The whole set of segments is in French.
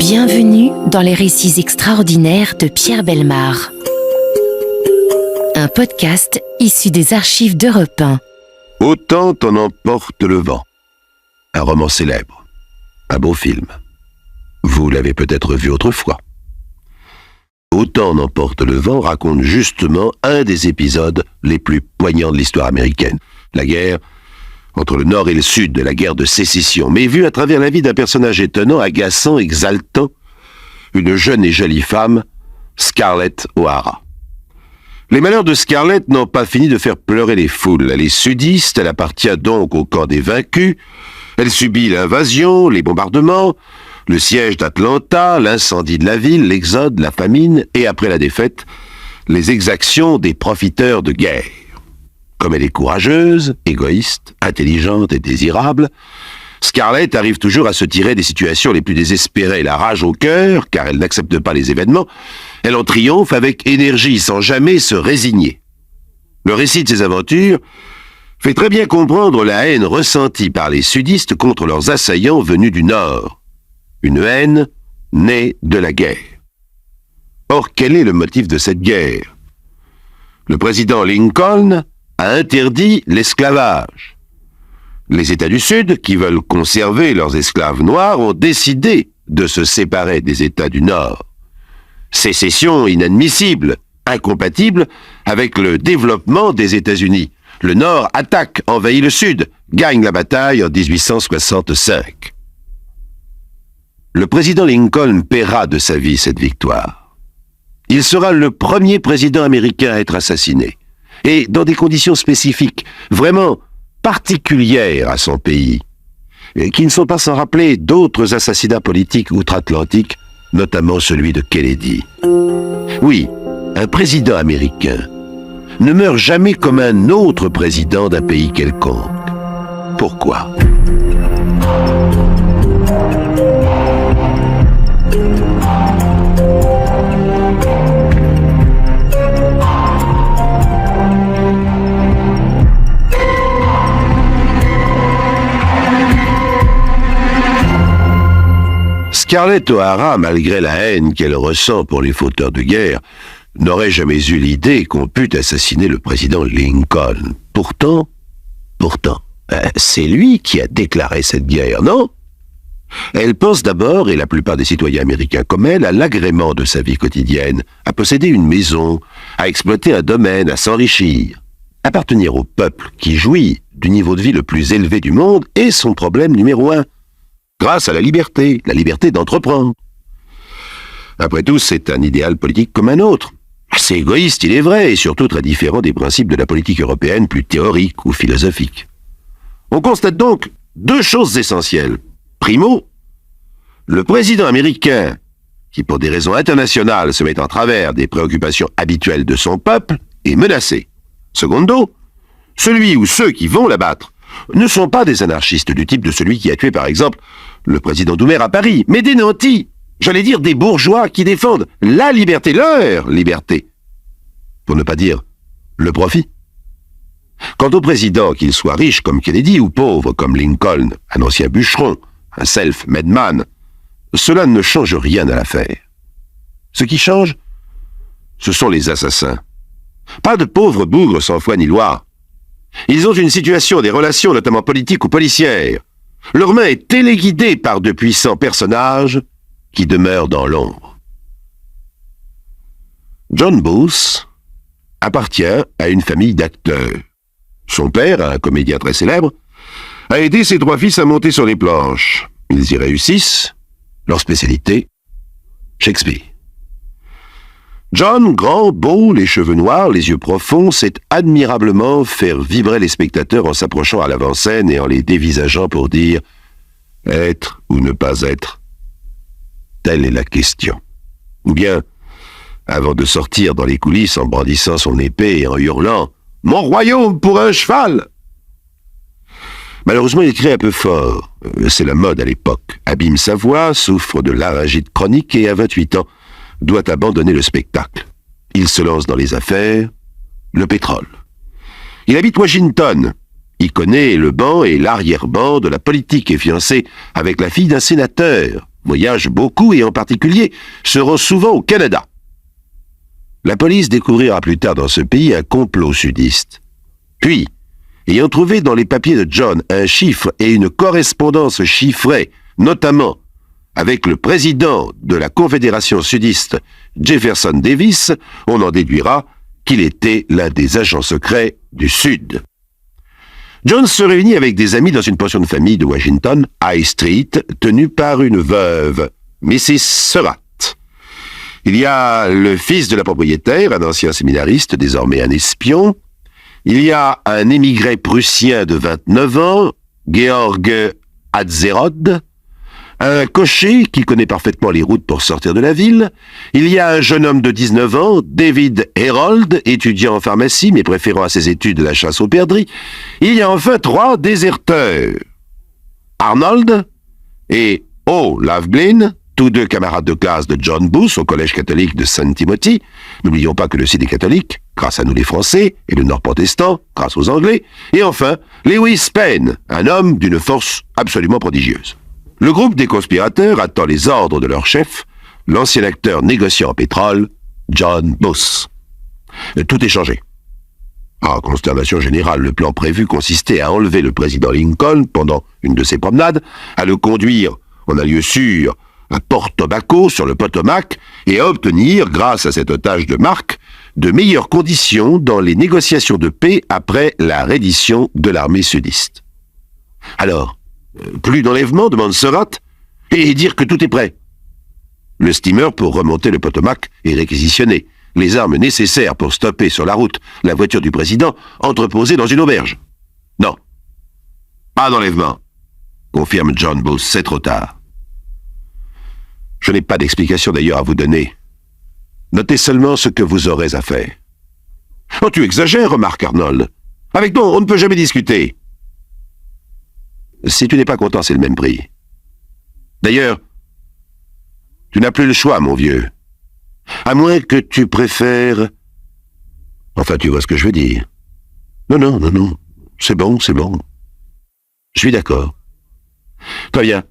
Bienvenue dans les récits extraordinaires de Pierre Bellemare. Un podcast issu des archives d'Europe 1. Autant en emporte le vent. Un roman célèbre. Un beau film. Vous l'avez peut-être vu autrefois. Autant en emporte le vent raconte justement un des épisodes les plus poignants de l'histoire américaine. La guerre entre le Nord et le Sud, de la guerre de sécession, mais vue à travers la vie d'un personnage étonnant, agaçant, exaltant, une jeune et jolie femme, Scarlett O'Hara. Les malheurs de Scarlett n'ont pas fini de faire pleurer les foules. Elle est sudiste, elle appartient donc au camp des vaincus. Elle subit l'invasion, les bombardements, le siège d'Atlanta, l'incendie de la ville, l'exode, la famine, et après la défaite, les exactions des profiteurs de guerre. Comme elle est courageuse, égoïste, intelligente et désirable, Scarlett arrive toujours à se tirer des situations les plus désespérées, la rage au cœur, car elle n'accepte pas les événements. Elle en triomphe avec énergie, sans jamais se résigner. Le récit de ses aventures fait très bien comprendre la haine ressentie par les sudistes contre leurs assaillants venus du Nord. Une haine née de la guerre. Or, quel est le motif de cette guerre? Le président Lincoln a interdit l'esclavage. Les États du Sud, qui veulent conserver leurs esclaves noirs, ont décidé de se séparer des États du Nord. Sécession inadmissible, incompatible avec le développement des États-Unis. Le Nord attaque, envahit le Sud, gagne la bataille en 1865. Le président Lincoln paiera de sa vie cette victoire. Il sera le premier président américain à être assassiné, et dans des conditions spécifiques, vraiment particulières à son pays, et qui ne sont pas sans rappeler d'autres assassinats politiques outre-Atlantique, notamment celui de Kennedy. Oui, un président américain ne meurt jamais comme un autre président d'un pays quelconque. Pourquoi ? Scarlett O'Hara, malgré la haine qu'elle ressent pour les fauteurs de guerre, n'aurait jamais eu l'idée qu'on pût assassiner le président Lincoln. Pourtant, c'est lui qui a déclaré cette guerre, non? Elle pense d'abord, et la plupart des citoyens américains comme elle, à l'agrément de sa vie quotidienne, à posséder une maison, à exploiter un domaine, à s'enrichir. Appartenir au peuple qui jouit du niveau de vie le plus élevé du monde est son problème numéro 1. Grâce à la liberté d'entreprendre. Après tout, c'est un idéal politique comme un autre. C'est égoïste, il est vrai, et surtout très différent des principes de la politique européenne plus théorique ou philosophique. On constate donc deux choses essentielles. Primo, le président américain, qui pour des raisons internationales se met en travers des préoccupations habituelles de son peuple, est menacé. Secondo, celui ou ceux qui vont l'abattre ne sont pas des anarchistes du type de celui qui a tué par exemple le président Doumer à Paris, mais des nantis, j'allais dire des bourgeois qui défendent la liberté, leur liberté, pour ne pas dire le profit. Quant au président, qu'il soit riche comme Kennedy ou pauvre comme Lincoln, un ancien bûcheron, un self-made man, cela ne change rien à l'affaire. Ce qui change, ce sont les assassins. Pas de pauvres bougres sans foi ni loi. Ils ont une situation, des relations notamment politiques ou policières. Leur main est téléguidée par de puissants personnages qui demeurent dans l'ombre. John Booth appartient à une famille d'acteurs. Son père, un comédien très célèbre, a aidé ses 3 fils à monter sur les planches. Ils y réussissent. Leur spécialité, Shakespeare. John, grand, beau, les cheveux noirs, les yeux profonds, sait admirablement faire vibrer les spectateurs en s'approchant à l'avant-scène et en les dévisageant pour dire « être ou ne pas être ». Telle est la question. Ou bien, avant de sortir dans les coulisses en brandissant son épée et en hurlant « Mon royaume pour un cheval !» Malheureusement, il crie un peu fort. C'est la mode à l'époque. Abîme sa voix, souffre de laryngite chronique et à 28 ans, doit abandonner le spectacle. Il se lance dans les affaires, le pétrole. Il habite Washington. Il connaît le banc et l'arrière-ban de la politique et fiancé avec la fille d'un sénateur, voyage beaucoup et en particulier se rend souvent au Canada. La police découvrira plus tard dans ce pays un complot sudiste. Puis, ayant trouvé dans les papiers de John un chiffre et une correspondance chiffrée, notamment avec le président de la Confédération sudiste, Jefferson Davis, on en déduira qu'il était l'un des agents secrets du Sud. John se réunit avec des amis dans une pension de famille de Washington, High Street, tenue par une veuve, Mrs. Surratt. Il y a le fils de la propriétaire, un ancien séminariste, désormais un espion. Il y a un émigré prussien de 29 ans, Georg Hatzerod, un cocher qui connaît parfaitement les routes pour sortir de la ville. Il y a un jeune homme de 19 ans, David Herold, étudiant en pharmacie mais préférant à ses études la chasse aux perdrix. Il y a enfin 3 déserteurs, Arnold et Olaf Glynn, tous 2 camarades de classe de John Booth au collège catholique de St. Timothy. N'oublions pas que le Sud est catholique, grâce à nous les Français, et le Nord protestant, grâce aux Anglais. Et enfin, Lewis Penn, un homme d'une force absolument prodigieuse. Le groupe des conspirateurs attend les ordres de leur chef, l'ancien acteur négociant en pétrole, John Booth. Tout est changé. En consternation générale, le plan prévu consistait à enlever le président Lincoln pendant une de ses promenades, à le conduire en un lieu sûr à Port Tobacco sur le Potomac et à obtenir, grâce à cet otage de marque, de meilleures conditions dans les négociations de paix après la reddition de l'armée sudiste. Alors, plus d'enlèvement, demande Surratt, et dire que tout est prêt. Le steamer pour remonter le Potomac est réquisitionné. Les armes nécessaires pour stopper sur la route la voiture du président entreposées dans une auberge. Non. Pas d'enlèvement, confirme John Booth, c'est trop tard. Je n'ai pas d'explication d'ailleurs à vous donner. Notez seulement ce que vous aurez à faire. Oh, tu exagères, remarque Arnold. Avec toi, on ne peut jamais discuter. Si tu n'es pas content, c'est le même prix. D'ailleurs, tu n'as plus le choix, mon vieux. À moins que tu préfères... Enfin, tu vois ce que je veux dire. Non. C'est bon. Je suis d'accord. Très bien.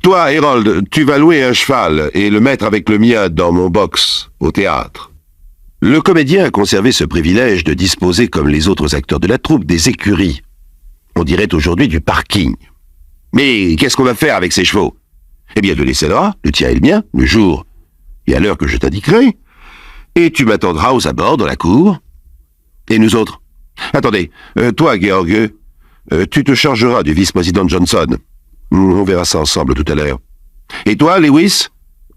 Toi, Harold, tu vas louer un cheval et le mettre avec le mien dans mon box, au théâtre. Le comédien a conservé ce privilège de disposer, comme les autres acteurs de la troupe, des écuries. On dirait aujourd'hui du parking. Mais qu'est-ce qu'on va faire avec ces chevaux? Eh bien, de laisser là, le tien et le mien, le jour et à l'heure que je t'indiquerai, et tu m'attendras aux abords dans la cour. Et nous autres? Attendez, toi, Georg, tu te chargeras du vice-président Johnson. On verra ça ensemble tout à l'heure. Et toi, Lewis,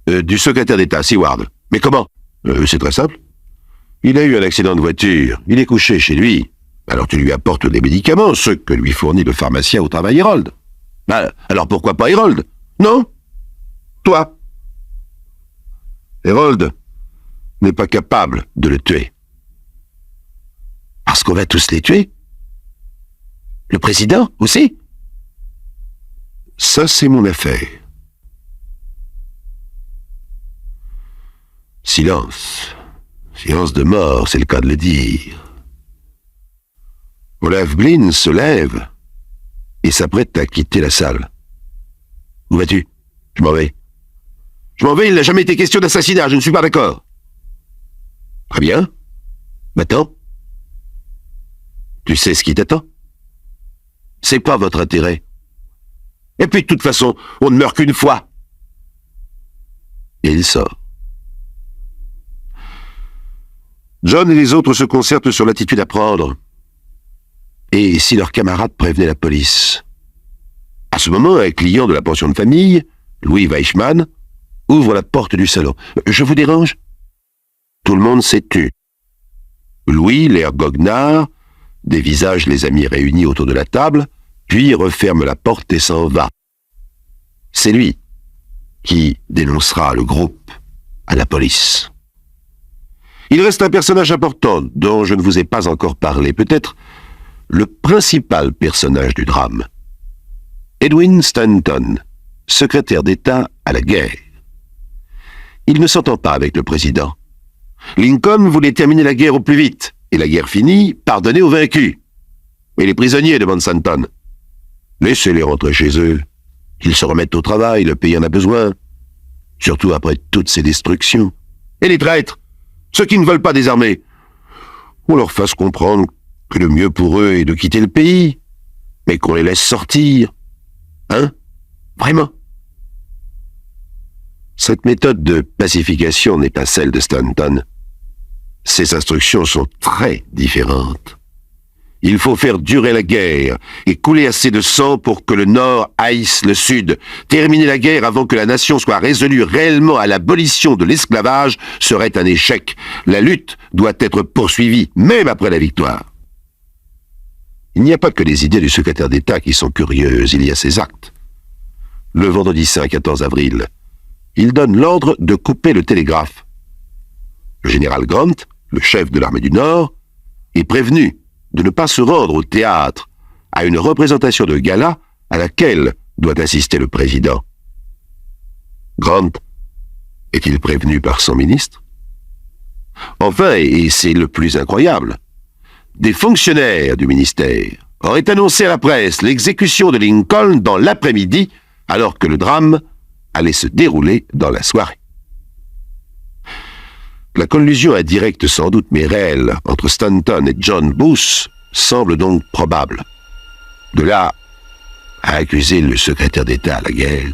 du secrétaire d'État, Seward. Mais comment? C'est très simple. Il a eu un accident de voiture. Il est couché chez lui. Alors tu lui apportes des médicaments, ceux que lui fournit le pharmacien au travail Herold. Alors pourquoi pas Herold? Non? Toi. Herold n'est pas capable de le tuer. Parce qu'on va tous les tuer? Le président aussi? Ça, c'est mon affaire. Silence. Silence de mort, c'est le cas de le dire. Olaf Glynn se lève et s'apprête à quitter la salle. Où vas-tu? Je m'en vais. Je m'en vais, il n'a jamais été question d'assassinat, je ne suis pas d'accord. Très bien. Maintenant, tu sais ce qui t'attend? C'est pas votre intérêt. Et puis, de toute façon, on ne meurt qu'une fois. Et il sort. John et les autres se concertent sur l'attitude à prendre. Et si leurs camarades prévenaient la police? À ce moment, un client de la pension de famille, Louis Weichmann, ouvre la porte du salon. « Je vous dérange ?» Tout le monde s'est tu. Louis, l'air goguenard, dévisage les amis réunis autour de la table, puis referme la porte et s'en va. C'est lui qui dénoncera le groupe à la police. Il reste un personnage important dont je ne vous ai pas encore parlé, peut-être le principal personnage du drame. Edwin Stanton, secrétaire d'État à la guerre. Il ne s'entend pas avec le président. Lincoln voulait terminer la guerre au plus vite, et la guerre finie, pardonner aux vaincus. Mais les prisonniers, demande Stanton. Laissez-les rentrer chez eux. Qu'ils se remettent au travail, le pays en a besoin. surtout après toutes ces destructions. Et les traîtres, ceux qui ne veulent pas désarmer, on leur fasse comprendre que le mieux pour eux est de quitter le pays, mais qu'on les laisse sortir. Hein? Vraiment? Cette méthode de pacification n'est pas celle de Stanton. Ses instructions sont très différentes. Il faut faire durer la guerre et couler assez de sang pour que le Nord haïsse le Sud. Terminer la guerre avant que la nation soit résolue réellement à l'abolition de l'esclavage serait un échec. La lutte doit être poursuivie, même après la victoire. Il n'y a pas que les idées du secrétaire d'État qui sont curieuses, il y a ses actes. Le vendredi saint 14 avril, il donne l'ordre de couper le télégraphe. Le général Grant, le chef de l'armée du Nord, est prévenu de ne pas se rendre au théâtre à une représentation de gala à laquelle doit assister le président. Grant est-il prévenu par son ministre? Enfin, et c'est le plus incroyable, des fonctionnaires du ministère auraient annoncé à la presse l'exécution de Lincoln dans l'après-midi, alors que le drame allait se dérouler dans la soirée. La collusion indirecte sans doute mais réelle entre Stanton et John Booth semble donc probable. De là à accuser le secrétaire d'État à la guerre.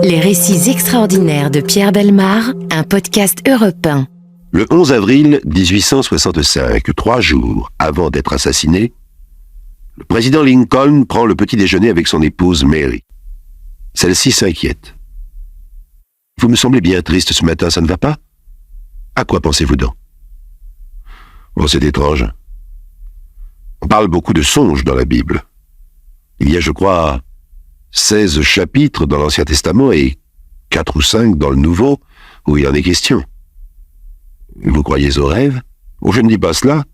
Les récits extraordinaires de Pierre Bellemare, un podcast Europe 1. Le 11 avril 1865, 3 jours avant d'être assassiné, le président Lincoln prend le petit déjeuner avec son épouse Mary. Celle-ci s'inquiète. « Vous me semblez bien triste ce matin, ça ne va pas? À quoi pensez-vous donc? » Oh, c'est étrange. On parle beaucoup de songes dans la Bible. Il y a, je crois, 16 chapitres dans l'Ancien Testament et 4 ou 5 dans le Nouveau où il en est question. Vous croyez aux rêves? Oh, je ne dis pas cela.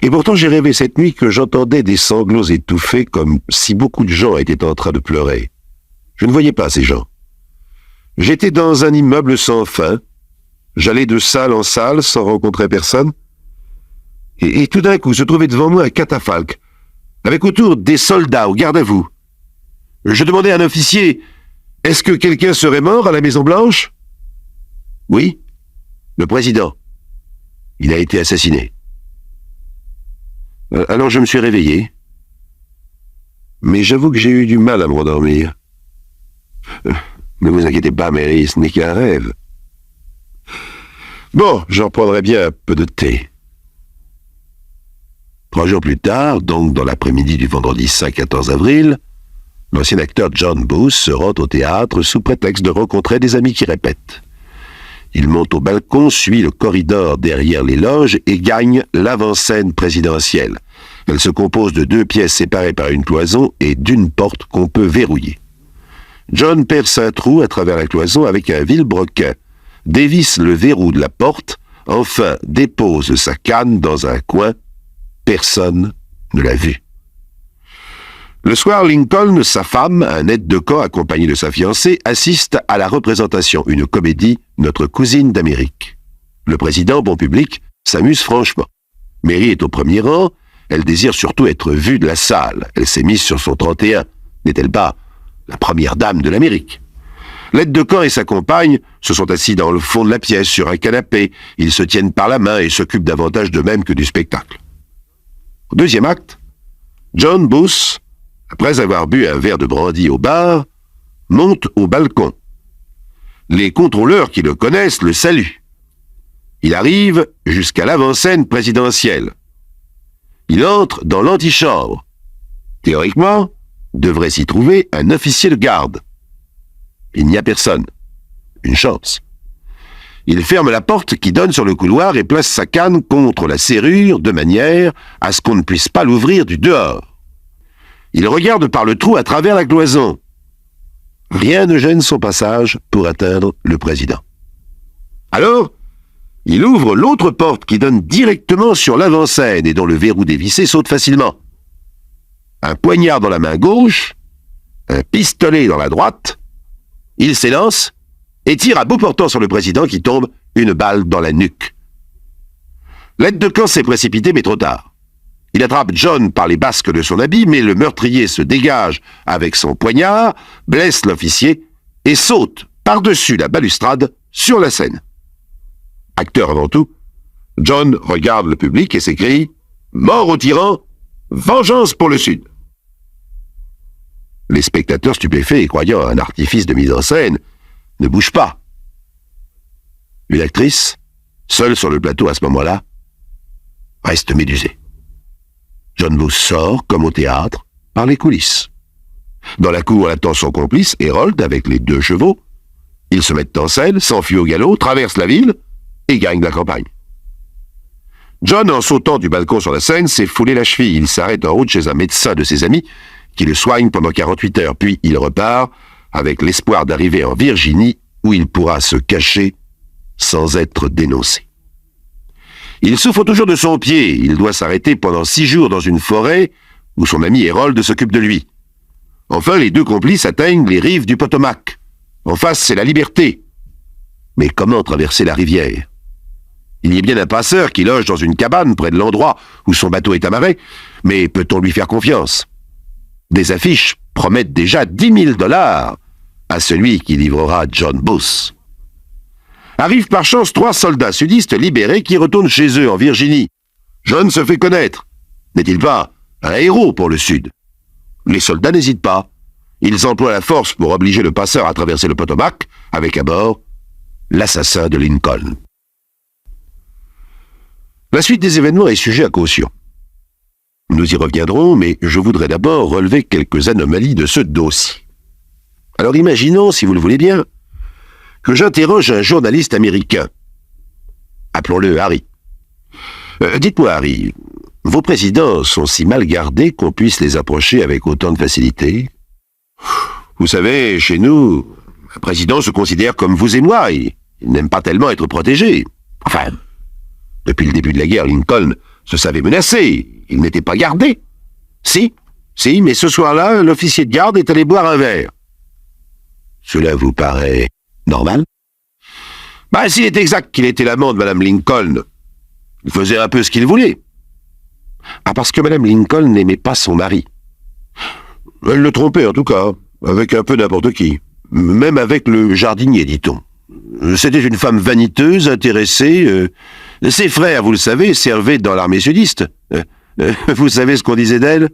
Et pourtant j'ai rêvé cette nuit que j'entendais des sanglots étouffés comme si beaucoup de gens étaient en train de pleurer. Je ne voyais pas ces gens. J'étais dans un immeuble sans fin. J'allais de salle en salle sans rencontrer personne. Et tout d'un coup se trouvait devant moi un catafalque, avec autour des soldats au garde-à-vous. Je demandais à un officier, « Est-ce que quelqu'un serait mort à la Maison-Blanche ?» « Oui, le président. Il a été assassiné. » Alors je me suis réveillé. Mais j'avoue que j'ai eu du mal à me rendormir. Ne vous inquiétez pas, Mary, ce n'est qu'un rêve. Bon, j'en prendrai bien un peu de thé. 3 jours plus tard, donc dans l'après-midi du vendredi 5-14 avril, l'ancien acteur John Booth se rend au théâtre sous prétexte de rencontrer des amis qui répètent. Il monte au balcon, suit le corridor derrière les loges et gagne l'avant-scène présidentielle. Elle se compose de 2 pièces séparées par une cloison et d'une porte qu'on peut verrouiller. John perce un trou à travers la cloison avec un vilebrequin, dévisse le verrou de la porte, enfin dépose sa canne dans un coin. Personne ne l'a vu. Le soir, Lincoln, sa femme, un aide de camp accompagné de sa fiancée, assiste à la représentation, une comédie, Notre cousine d'Amérique. Le président, bon public, s'amuse franchement. Mary est au premier rang, elle désire surtout être vue de la salle. Elle s'est mise sur son 31. N'est-elle pas la première dame de l'Amérique? L'aide de camp et sa compagne se sont assis dans le fond de la pièce, sur un canapé. Ils se tiennent par la main et s'occupent davantage d'eux-mêmes que du spectacle. Au deuxième acte, John Booth, après avoir bu un verre de brandy au bar, monte au balcon. Les contrôleurs qui le connaissent le saluent. Il arrive jusqu'à l'avant-scène présidentielle. Il entre dans l'antichambre. Théoriquement, devrait s'y trouver un officier de garde. Il n'y a personne. Une chance. Il ferme la porte qui donne sur le couloir et place sa canne contre la serrure de manière à ce qu'on ne puisse pas l'ouvrir du dehors. Il regarde par le trou à travers la cloison. Rien ne gêne son passage pour atteindre le président. Alors, il ouvre l'autre porte qui donne directement sur l'avant-scène et dont le verrou dévissé saute facilement. Un poignard dans la main gauche, un pistolet dans la droite, il s'élance et tire à bout portant sur le président qui tombe, une balle dans la nuque. L'aide de camp s'est précipité mais trop tard. Il attrape John par les basques de son habit, mais le meurtrier se dégage avec son poignard, blesse l'officier et saute par-dessus la balustrade sur la scène. Acteur avant tout, John regarde le public et s'écrie « Mort au tyran, vengeance pour le Sud !» Les spectateurs stupéfaits et croyant à un artifice de mise en scène ne bougent pas. Une actrice, seule sur le plateau à ce moment-là, reste médusée. John Booth sort, comme au théâtre, par les coulisses. Dans la cour, on attend son complice, Harold, avec les 2 chevaux. Ils se mettent en scène, s'enfuient au galop, traversent la ville et gagnent la campagne. John, en sautant du balcon sur la scène, s'est foulé la cheville. Il s'arrête en route chez un médecin de ses amis qui le soigne pendant 48 heures. Puis il repart avec l'espoir d'arriver en Virginie où il pourra se cacher sans être dénoncé. Il souffre toujours de son pied. Il doit s'arrêter pendant 6 jours dans une forêt où son ami Harold s'occupe de lui. Enfin, les 2 complices atteignent les rives du Potomac. En face, c'est la liberté. Mais comment traverser la rivière? Il y a bien un passeur qui loge dans une cabane près de l'endroit où son bateau est amarré, mais peut-on lui faire confiance? Des affiches promettent déjà 10 000 $ à celui qui livrera John Booth. Arrivent par chance 3 soldats sudistes libérés qui retournent chez eux en Virginie. John se fait connaître. N'est-il pas un héros pour le Sud? Les soldats n'hésitent pas. Ils emploient la force pour obliger le passeur à traverser le Potomac, avec à bord l'assassin de Lincoln. La suite des événements est sujet à caution. Nous y reviendrons, mais je voudrais d'abord relever quelques anomalies de ce dossier. Alors imaginons, si vous le voulez bien, que j'interroge un journaliste américain. Appelons-le Harry. Dites-moi, Harry, vos présidents sont si mal gardés qu'on puisse les approcher avec autant de facilité? Vous savez, chez nous, un président se considère comme vous et moi. Il n'aime pas tellement être protégé. Enfin, depuis le début de la guerre, Lincoln se savait menacé. Il n'était pas gardé. Si, mais ce soir-là, l'officier de garde est allé boire un verre. Cela vous paraît normal? S'il est exact qu'il était l'amant de Mme Lincoln, il faisait un peu ce qu'il voulait. Parce que Mme Lincoln n'aimait pas son mari. Elle le trompait en tout cas, avec un peu n'importe qui. Même avec le jardinier, dit-on. C'était une femme vaniteuse, intéressée. Ses frères, vous le savez, servaient dans l'armée sudiste. Vous savez ce qu'on disait d'elle?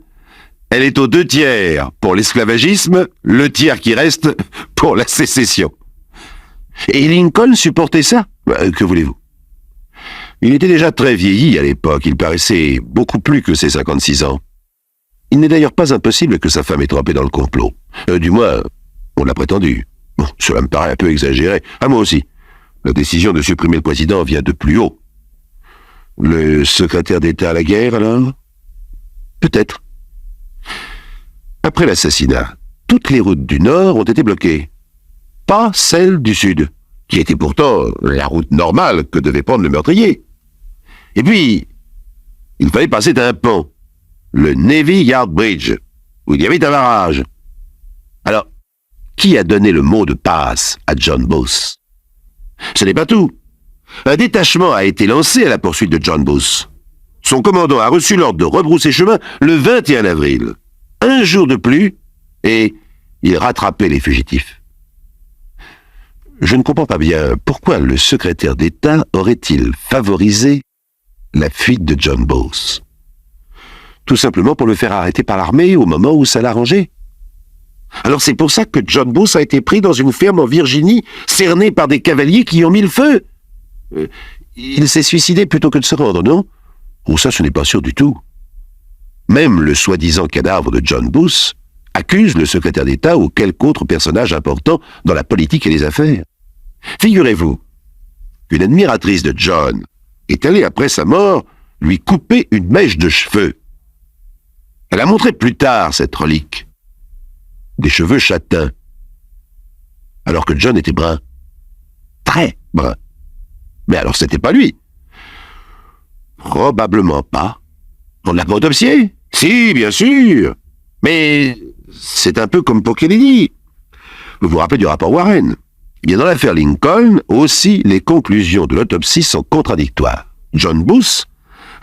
Elle est aux 2 tiers pour l'esclavagisme, le tiers qui reste pour la sécession. Et Lincoln supportait ça. Que voulez-vous? Il était déjà très vieilli à l'époque, il paraissait beaucoup plus que ses 56 ans. Il n'est d'ailleurs pas impossible que sa femme ait trempé dans le complot. Du moins, on l'a prétendu. Bon, cela me paraît un peu exagéré. À moi aussi. La décision de supprimer le président vient de plus haut. Le secrétaire d'État à la guerre, alors? Peut-être. Après l'assassinat, toutes les routes du Nord ont été bloquées. Pas celle du Sud, qui était pourtant la route normale que devait prendre le meurtrier. Et puis, il fallait passer d'un pont, le Navy Yard Bridge, où il y avait un barrage. Alors, qui a donné le mot de passe à John Booth? Ce n'est pas tout. Un détachement a été lancé à la poursuite de John Booth. Son commandant a reçu l'ordre de rebrousser chemin le 21 avril. Un jour de plus, et il rattrapait les fugitifs. Je ne comprends pas bien pourquoi le secrétaire d'État aurait-il favorisé la fuite de John Booth. Tout simplement pour le faire arrêter par l'armée au moment où ça l'arrangeait. Alors c'est pour ça que John Booth a été pris dans une ferme en Virginie, cerné par des cavaliers qui y ont mis le feu. Il s'est suicidé plutôt que de se rendre, non? Oh, ça, ce n'est pas sûr du tout. Même le soi-disant cadavre de John Booth accuse le secrétaire d'État ou quelque autre personnage important dans la politique et les affaires. Figurez-vous qu'une admiratrice de John est allée après sa mort lui couper une mèche de cheveux. Elle a montré plus tard cette relique. Des cheveux châtains. Alors que John était brun. Très brun. Mais alors c'était pas lui. Probablement pas. On ne l'a pas autopsié? Si, bien sûr. Mais c'est un peu comme pour Kennedy. Vous vous rappelez du rapport Warren? Eh bien, dans l'affaire Lincoln, aussi, les conclusions de l'autopsie sont contradictoires. John Booth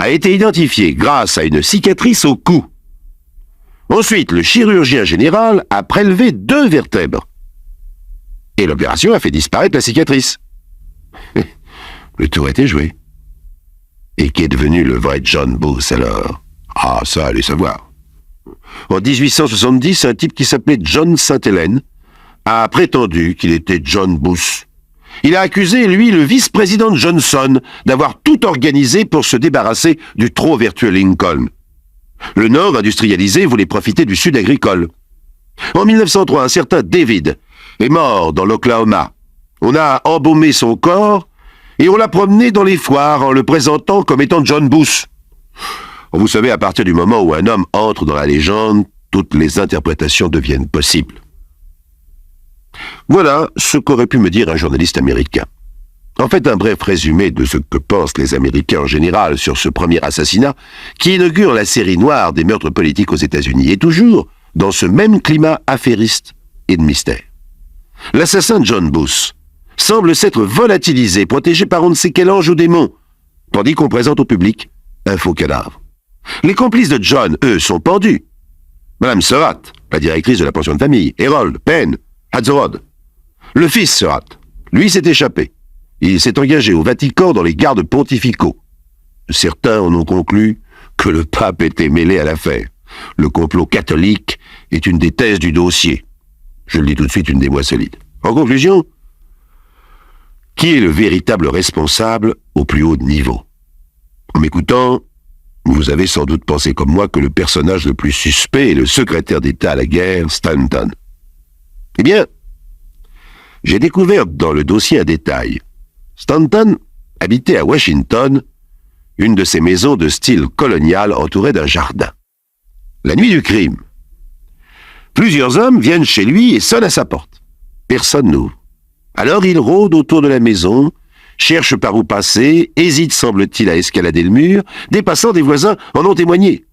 a été identifié grâce à une cicatrice au cou. Ensuite, le chirurgien général a prélevé 2 vertèbres. Et l'opération a fait disparaître la cicatrice. Le tour était joué. Et qu'est devenu le vrai John Booth alors? Ah, ça, allez savoir. En 1870, un type qui s'appelait John Sainte-Hélène a prétendu qu'il était John Booth. Il a accusé, lui, le vice-président Johnson d'avoir tout organisé pour se débarrasser du trop vertueux Lincoln. Le Nord industrialisé voulait profiter du Sud agricole. En 1903, un certain David est mort dans l'Oklahoma. On a embaumé son corps et on l'a promené dans les foires en le présentant comme étant John Booth. Vous savez, à partir du moment où un homme entre dans la légende, toutes les interprétations deviennent possibles. Voilà ce qu'aurait pu me dire un journaliste américain. En fait, un bref résumé de ce que pensent les Américains en général sur ce premier assassinat qui inaugure la série noire des meurtres politiques aux États-Unis, et toujours dans ce même climat affairiste et de mystère. L'assassin John Booth semble s'être volatilisé, protégé par on ne sait quel ange ou démon, tandis qu'on présente au public un faux cadavre. Les complices de John, eux, sont pendus. Madame Surratt, la directrice de la pension de famille, Harold, Penn, Hatzorod. Le fils Surratt, lui, s'est échappé. Il s'est engagé au Vatican dans les gardes pontificaux. Certains en ont conclu que le pape était mêlé à l'affaire. Le complot catholique est une des thèses du dossier. Je le dis tout de suite, une des moins solides. En conclusion, qui est le véritable responsable au plus haut niveau? En m'écoutant, vous avez sans doute pensé comme moi que le personnage le plus suspect est le secrétaire d'État à la guerre, Stanton. Eh bien, j'ai découvert dans le dossier un détail. Stanton habitait à Washington une de ces maisons de style colonial entourée d'un jardin. La nuit du crime, plusieurs hommes viennent chez lui et sonnent à sa porte. Personne n'ouvre. Alors il rôde autour de la maison, cherche par où passer, hésite, semble-t-il, à escalader le mur. Des passants, des voisins en ont témoigné.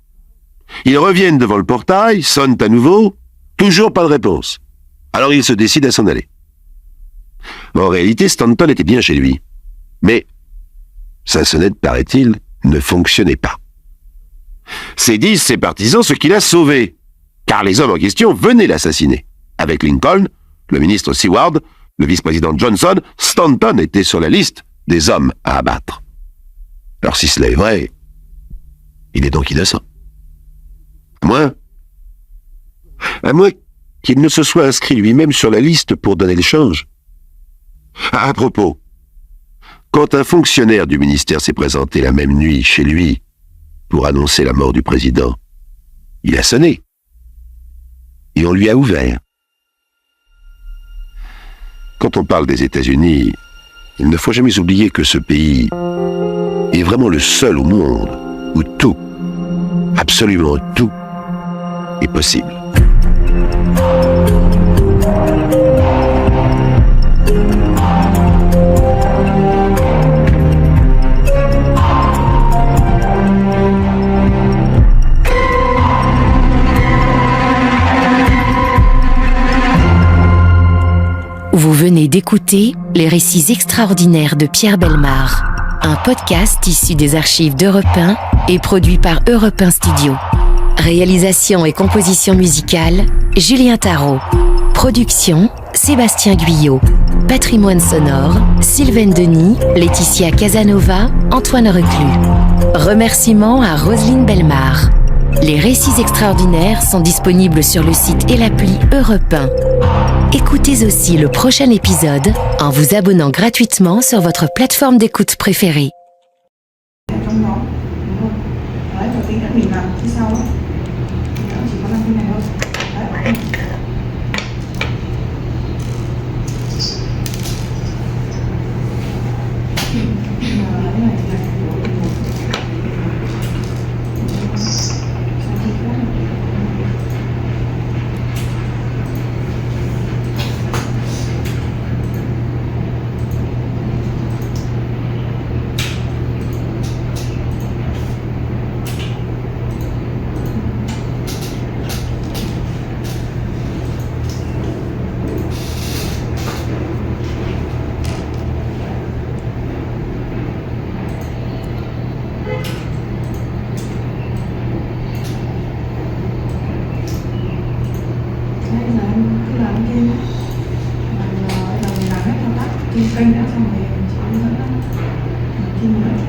Ils reviennent devant le portail, sonnent à nouveau, toujours pas de réponse. Alors il se décide à s'en aller. En réalité, Stanton était bien chez lui. Mais sa sonnette, paraît-il, ne fonctionnait pas. C'est disent ses partisans ce qui l'a sauvé, car les hommes en question venaient l'assassiner. Avec Lincoln, le ministre Seward, le vice-président Johnson, Stanton était sur la liste des hommes à abattre. Alors si cela est vrai, il est donc innocent. À moins qu'il ne se soit inscrit lui-même sur la liste pour donner le change. À propos, quand un fonctionnaire du ministère s'est présenté la même nuit chez lui pour annoncer la mort du président, il a sonné. Et on lui a ouvert. Quand on parle des États-Unis, il ne faut jamais oublier que ce pays est vraiment le seul au monde où tout, absolument tout, est possible. Vous venez d'écouter Les récits extraordinaires de Pierre Bellemare, un podcast issu des archives d'Europe 1 et produit par Europe 1 Studio. Réalisation et composition musicale, Julien Tarot. Production, Sébastien Guyot. Patrimoine sonore, Sylvaine Denis, Laetitia Casanova, Antoine Reclus. Remerciements à Roselyne Bellemare. Les récits extraordinaires sont disponibles sur le site et l'appli Europe 1. Écoutez aussi le prochain épisode en vous abonnant gratuitement sur votre plateforme d'écoute préférée. Trong đó đúng không? Đấy, đầu tiên các mình làm phía sau ấy, thì nó chỉ có 5 cái này thôi. Đấy. Cái này thì kia á. Bây giờ mình làm hết thao tác trên kênh đã xong rồi mình chỉ hướng dẫn team nữa.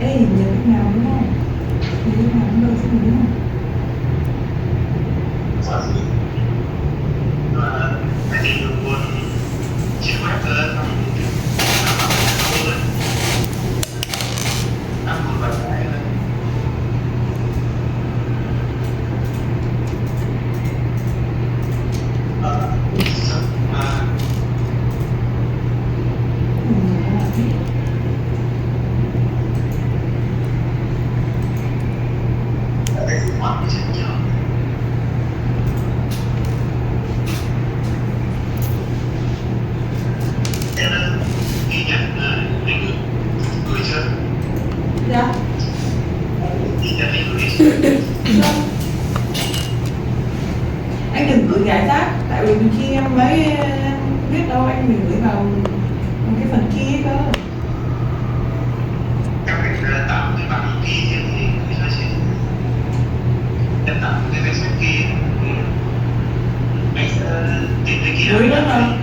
Ê, nhớ lúc nào đúng không? Nhớ lúc nào cũng được chứ đúng không? Dạ. Anh đừng gửi giải rác, tại vì khi em mới biết đâu anh mình gửi vào cái phần kia cơ. Các bạn tạo cái bản key riêng thì gửi cho chị. Em tạo cái danh sách key, anh sẽ tìm cái key. Gửi đó mà.